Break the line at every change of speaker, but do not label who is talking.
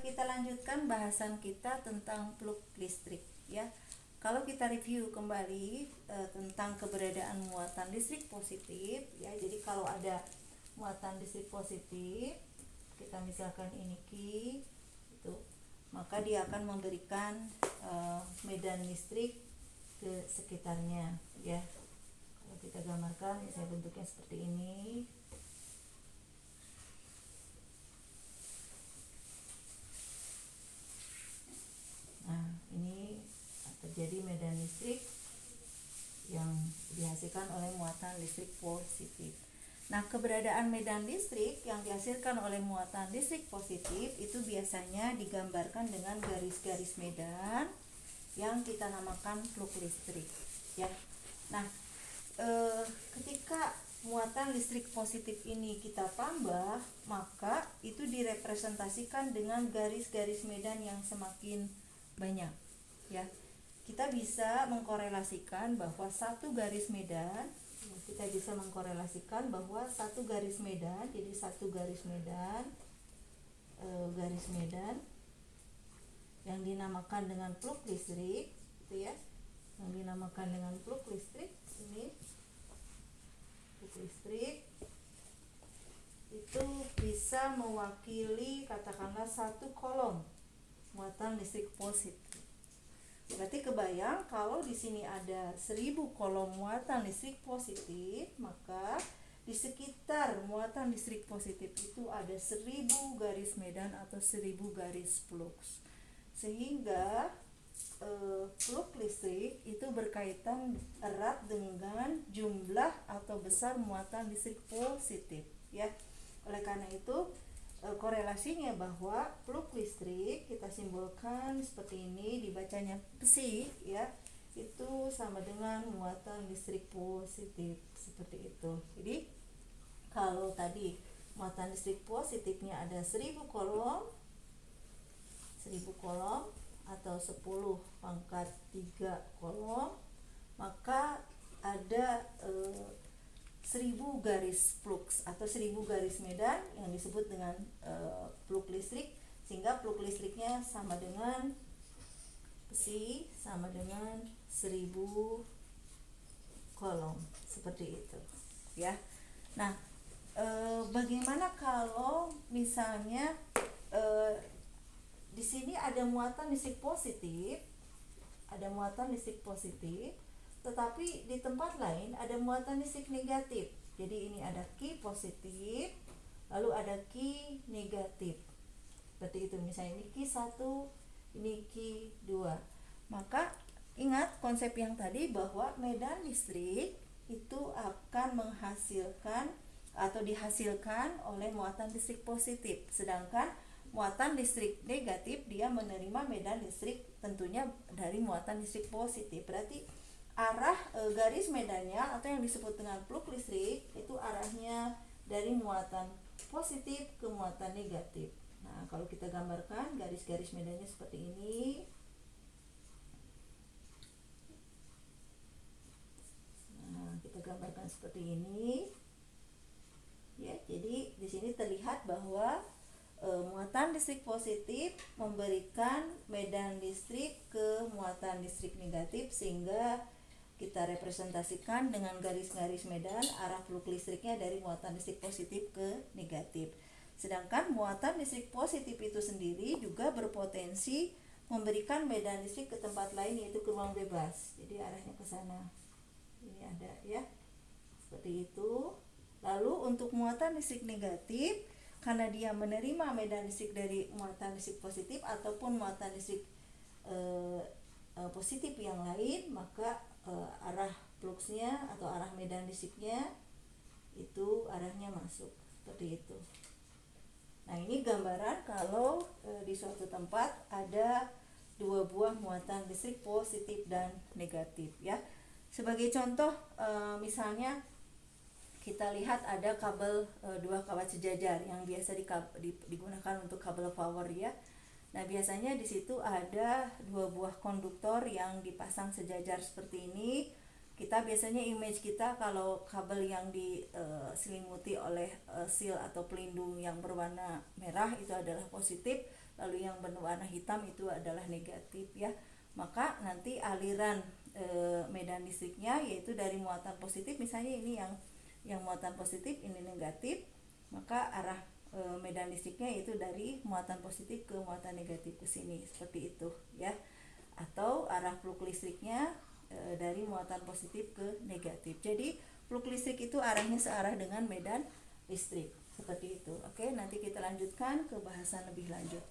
kita lanjutkan bahasan kita tentang plug listrik ya. Kalau kita review kembali tentang keberadaan muatan listrik positif ya. Jadi kalau ada muatan listrik positif, kita misalkan ini Q itu, maka dia akan memberikan medan listrik ke sekitarnya ya. Kalau kita gambarkan, misalnya bentuknya seperti ini. Nah, ini terjadi medan listrik yang dihasilkan oleh muatan listrik positif. Nah, keberadaan medan listrik yang dihasilkan oleh muatan listrik positif itu biasanya digambarkan dengan garis-garis medan yang kita namakan plug listrik ya. Nah, ketika muatan listrik positif ini kita tambah, maka itu direpresentasikan dengan garis-garis medan yang semakin banyak ya. Kita bisa mengkorelasikan bahwa satu garis medan, jadi satu garis medan yang dinamakan dengan plug listrik itu ya, ini plug listrik itu bisa mewakili katakanlah satu kolom muatan listrik positif. Berarti kebayang kalau di sini ada 1000 kolom muatan listrik positif, maka di sekitar muatan listrik positif itu ada 1000 garis medan atau 1000 garis plug. Sehingga plug listrik itu berkaitan erat dengan jumlah atau besar muatan listrik positif ya. Oleh karena itu korelasinya bahwa plug listrik kita simbolkan seperti ini, dibacanya psi ya, itu sama dengan muatan listrik positif seperti itu. Jadi kalau tadi muatan listrik positifnya ada 1000 kolom atau 10 pangkat 3 kolom, maka ada 1000 garis plug atau 1000 garis medan yang disebut dengan plug listrik, sehingga plug listriknya sama dengan psi sama dengan 1000 kolom seperti itu ya. Nah, bagaimana kalau misalnya di sini ada muatan listrik positif, tetapi di tempat lain ada muatan listrik negatif. Jadi ini ada Q positif, lalu ada Q negatif. Seperti itu, misalnya ini Q1, ini Q2. Maka ingat konsep yang tadi bahwa medan listrik itu akan menghasilkan atau dihasilkan oleh muatan listrik positif, sedangkan muatan listrik negatif dia menerima medan listrik tentunya dari muatan listrik positif. Berarti arah garis medannya atau yang disebut dengan plug listrik itu arahnya dari muatan positif ke muatan negatif. Nah, kalau kita gambarkan garis-garis medannya seperti ini. Nah, kita gambarkan seperti ini. Ya, jadi di sini terlihat bahwa muatan listrik positif memberikan medan listrik ke muatan listrik negatif, sehingga kita representasikan dengan garis-garis medan arah plug listriknya dari muatan listrik positif ke negatif. Sedangkan muatan listrik positif itu sendiri juga berpotensi memberikan medan listrik ke tempat lain, yaitu ke ruang bebas. Jadi arahnya ke sana. Ini ada ya. Seperti itu. Lalu untuk muatan listrik negatif, karena dia menerima medan listrik dari muatan listrik positif ataupun muatan listrik positif yang lain, maka arah plugsnya atau arah medan listriknya itu arahnya masuk seperti itu. Nah, ini gambaran kalau di suatu tempat ada dua buah muatan listrik positif dan negatif ya. Sebagai contoh, misalnya kita lihat ada kabel dua kawat sejajar yang biasa digunakan untuk kabel power ya. Nah, biasanya di situ ada dua buah konduktor yang dipasang sejajar seperti ini. Kita biasanya image kita kalau kabel yang diselimuti oleh seal atau pelindung yang berwarna merah itu adalah positif, lalu yang berwarna hitam itu adalah negatif ya. Maka nanti aliran medan listriknya yaitu dari muatan positif, misalnya ini yang muatan positif, ini negatif, maka arah medan listriknya itu dari muatan positif ke muatan negatif ke sini, seperti itu ya. Atau arah flux listriknya dari muatan positif ke negatif. Jadi flux listrik itu arahnya searah dengan medan listrik, seperti itu. Oke, nanti kita lanjutkan ke bahasan lebih lanjut.